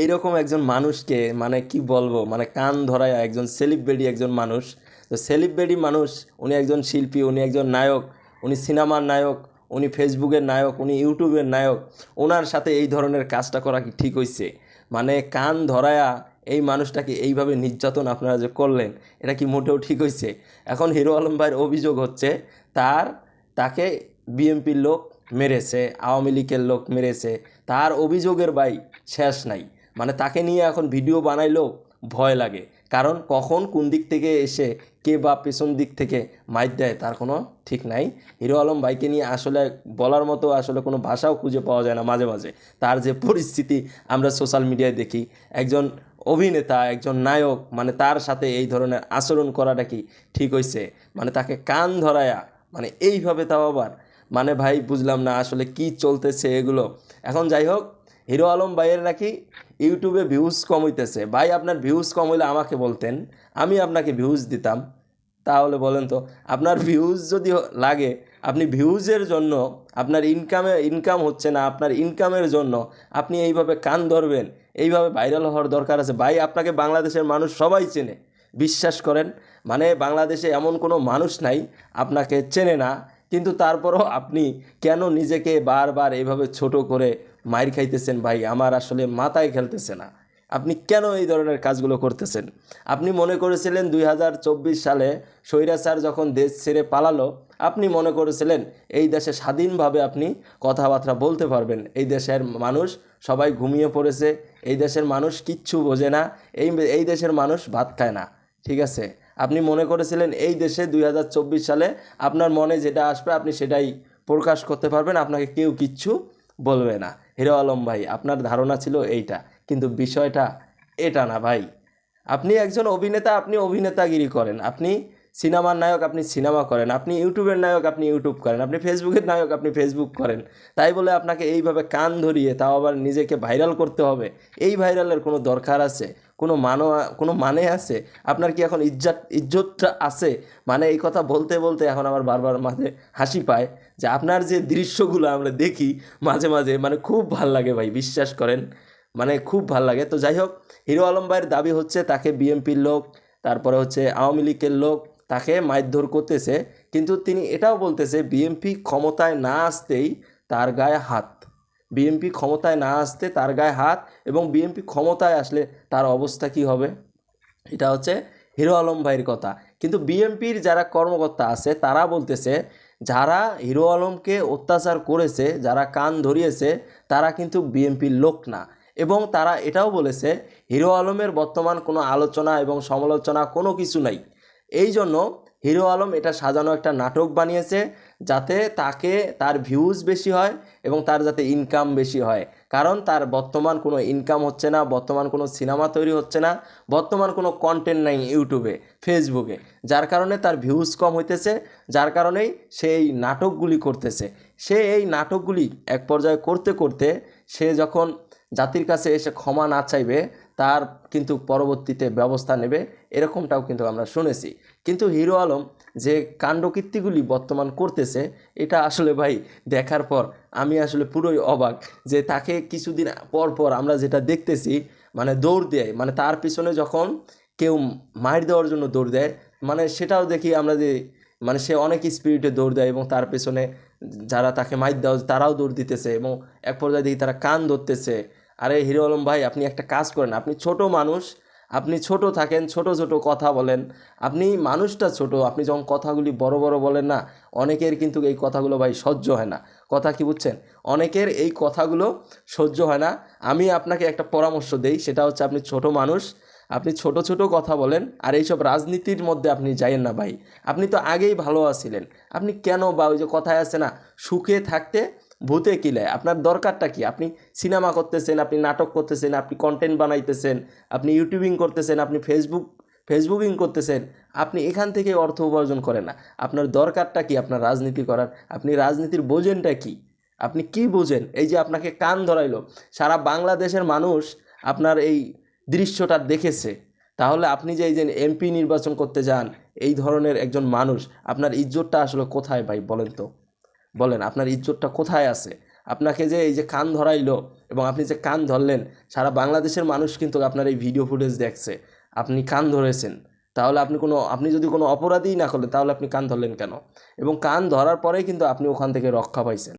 এইরকম একজন মানুষকে মানে কি বলবো, মানে কান ধরায় একজন সেলিব্রিটি একজন মানুষ। তো সেলিব্রিটি মানুষ, উনি একজন শিল্পী, উনি একজন নায়ক, উনি সিনেমার নায়ক, উনি ফেসবুকের নায়ক, উনি ইউটিউবের নায়ক। ওনার সাথে এই ধরনের কাজটা করা কি ঠিক হইছে? মানে কান ধরায়া এই মানুষটাকে এইভাবে নির্যাতন আপনারা যে করলেন, এটা কি মোটেও ঠিক হইছে? এখন হিরো আলম ভাইয়ের অভিযোগ হচ্ছে তার তাকে বিএনপির লোক মেরেছে, আওয়ামী লীগের লোক মেরেছে। তার অভিযোগের ভাই শেষ নাই। মানে তাকে নিয়ে এখন ভিডিও বানাইলেও ভয় লাগে, কারণ কখন কোন দিক থেকে এসে কে বা পেছন দিক থেকে মাইর দেয় তার কোনো ঠিক নাই। হিরো আলম ভাইকে নিয়ে আসলে বলার মতো আসলে কোনো ভাষাও খুঁজে পাওয়া যায় না। মাঝে মাঝে তার যে পরিস্থিতি আমরা সোশ্যাল মিডিয়ায় দেখি, একজন অভিনেতা, একজন নায়ক, মানে তার সাথে এই ধরনের আচরণ করাটা কি ঠিক হইছে? মানে তাকে কান ধরায়া, মানে এইভাবে, তাও আবার, মানে ভাই বুঝলাম না আসলে কি চলতেছে এগুলো। এখন যাই হোক, হিরো আলম ভাইয়ের নাকি ইউটিউবে ভিউজ কম হইতেছে। ভাই আপনার ভিউজ কম হইলে আমাকে বলতেন, আমি আপনাকে ভিউজ দিতাম। তাহলে বলেন তো, আপনার ভিউজ যদি লাগে, আপনি ভিউজের জন্য, আপনার ইনকাম হচ্ছে না, আপনার ইনকামের জন্য আপনি এইভাবে কান ধরবেন? এইভাবে ভাইরাল হওয়ার দরকার আছে? ভাই আপনাকে বাংলাদেশের মানুষ সবাই চেনে, বিশ্বাস করেন। মানে বাংলাদেশে এমন কোনো মানুষ নাই আপনাকে চেনে না। কিন্তু তারপরও আপনি কেন নিজেকে বারবার এইভাবে ছোট করে মাইর খাইতেছেন? ভাই আমার আসলে মাথায় খেলতেছে না। আপনি কেন এই ধরনের কাজগুলো করতেছেন? আপনি মনে করেছিলেন 2024 সালে স্বৈরাচার যখন দেশ ছেড়ে পালালো, আপনি মনে করেছিলেন এই দেশে স্বাধীনভাবে আপনি কথাবার্তা বলতে পারবেন। এই দেশের মানুষ সবাই ঘুমিয়ে পড়েছে, এই দেশের মানুষ কিচ্ছু বোঝে না, এই দেশের মানুষ ভাত খায় না, ঠিক আছে? আপনি মনে করেছিলেন এই দেশে 2024 সালে আপনার মনে যেটা আসবে আপনি সেটাই প্রকাশ করতে পারবেন, আপনাকে কেউ কিচ্ছু বলবে না। হিরো আলম ভাই, আপনার ধারণা ছিল এইটা, কিন্তু বিষয়টা এটা না ভাই। আপনি একজন অভিনেতা, আপনি অভিনেতাগিরি করেন, আপনি সিনেমার নায়ক, আপনি সিনেমা করেন, আপনি ইউটিউবের নায়ক, আপনি ইউটিউব করেন, আপনি ফেসবুকের নায়ক, আপনি ফেসবুক করেন। তাই বলে আপনাকে এইভাবে কান ধরিয়ে, তাও আবার নিজেকে ভাইরাল করতে হবে? এই ভাইরালের কোনো দরকার আছে? কোনো মানে আছে? আপনার কি এখন ইজ্জতটা আছে? মানে এই কথা বলতে বলতে এখন আমার বারবার মাঝে হাসি পায় যে আপনার যে দৃশ্যগুলো আমরা দেখি মাঝে মাঝে, মানে খুব ভাল লাগে ভাই, বিশ্বাস করেন, মানে খুব ভাল লাগে। তো যাই হোক, হিরো আলম ভাইয়ের দাবি হচ্ছে তাকে বিএনপির লোক, তারপরে হচ্ছে আওয়ামী লীগের লোক তাকে মারধর করতেছে। কিন্তু তিনি এটাও বলতেছে বিএনপি ক্ষমতায় না আসতেই তার গায়ে হাত, বিএনপি ক্ষমতায় না আসতে তার গায়ে হাত, এবং বিএনপি ক্ষমতায় আসলে তার অবস্থা কি হবে। এটা হচ্ছে হিরো আলম ভাইয়ের কথা। কিন্তু বিএনপির যারা কর্মকর্তা আছে তারা বলতেছে যারা হিরো আলমকে অত্যাচার করেছে, যারা কান ধরিয়েছে, তারা কিন্তু বিএনপির লোক না। এবং তারা এটাও বলেছে হিরো আলমের বর্তমান কোনো আলোচনা এবং সমালোচনা কোনো কিছু নাই। এই জন্য হিরো আলম এটা সাজানো একটা নাটক বানিয়েছে, যাতে তাকে তার ভিউজ বেশি হয় এবং তার যাতে ইনকাম বেশি হয়। কারণ তার বর্তমান কোনো ইনকাম হচ্ছে না, বর্তমান কোনো সিনেমা তৈরি হচ্ছে না, বর্তমান কোনো কন্টেন্ট নাই ইউটিউবে, ফেসবুকে, যার কারণে তার ভিউজ কম হইতেছে, যার কারণেই সে এই নাটকগুলি করতেছে। সে এই নাটকগুলি এক পর্যায়ে করতে করতে সে যখন জাতির কাছে এসে ক্ষমা না চাইবে, তার কিন্তু পরবর্তীতে ব্যবস্থা নেবে, এরকমটাও কিন্তু আমরা শুনেছি। কিন্তু হিরো আলম যে কাণ্ডকীর্তিগুলি বর্তমান করতেছে, এটা আসলে ভাই দেখার পর আমি আসলে পুরোই অবাক। যে তাকে কিছুদিন পর পর আমরা যেটা দেখতেছি, মানে দৌড় দেয়, মানে তার পিছনে যখন কেউ মার দেওয়ার জন্য দৌড় দেয়, মানে সেটাও দেখি আমরা যে, মানে সে অনেক স্পিরিটে দৌড় দেয় এবং তার পেছনে যারা তাকে মার দেওয়া তারাও দৌড় দিতেছে, এবং এক পর্যায়ে দেখি তারা কান ধরতেছে। আরে হিরো আলম ভাই, আপনি একটা কাজ করেন, আপনি ছোট মানুষ, আপনি ছোট থাকেন, ছোট ছোট কথা বলেন, আপনি মানুষটা ছোট, আপনি যখন কথাগুলি বড় বড় বলেন না, অনেকের কিন্তু এই কথাগুলো ভাই সহ্য হয় না। কথা কি বুঝছেন? অনেকের এই কথাগুলো সহ্য হয় না। আমি আপনাকে একটা পরামর্শ দেই, সেটা হচ্ছে আপনি ছোট মানুষ, আপনি ছোট ছোট কথা বলেন, আর এইসব রাজনীতির মধ্যে আপনি যাইয়েন না ভাই। আপনি তো আগেই ভালো আছিলেন, আপনি কেন, বা ওই যে কথায় আছে না, সুখে থাকতে ভূতে কিলায়, আপনার দরকারটা কি? আপনি সিনেমা করতেছেন, আপনি নাটক করতেছেন, আপনি কন্টেন্ট বানাইতেছেন, আপনি ইউটিউবিং করতেছেন, আপনি ফেসবুকিং করতেছেন, আপনি এখান থেকে অর্থ উপার্জন করেন না। আপনার দরকারটা কি আপনার রাজনীতি করার? আপনি রাজনীতির বোঝেনটা কি? আপনি কি বোঝেন? এই যে আপনাকে কান ধরাইলো, সারা বাংলাদেশের মানুষ আপনার এই দৃশ্যটা দেখেছে। তাহলে আপনি যে এই যে এমপি নির্বাচন করতে যান, এই ধরনের একজন মানুষ, আপনার ইজ্জতটা আসলে কোথায় ভাই বলেন তো? বলেন আপনার ইজ্জতটা কোথায় আছে? আপনাকে যে এই যে কান ধরাইলো এবং আপনি যে কান ধরলেন, সারা বাংলাদেশের মানুষ কিন্তু আপনার এই ভিডিও ফুটেজ দেখছে, আপনি কান ধরেছেন। তাহলে আপনি যদি কোনো অপরাধীই না করলেন, তাহলে আপনি কান ধরলেন কেন? এবং কান ধরার পরেই কিন্তু আপনি ওখান থেকে রক্ষা পাইছেন।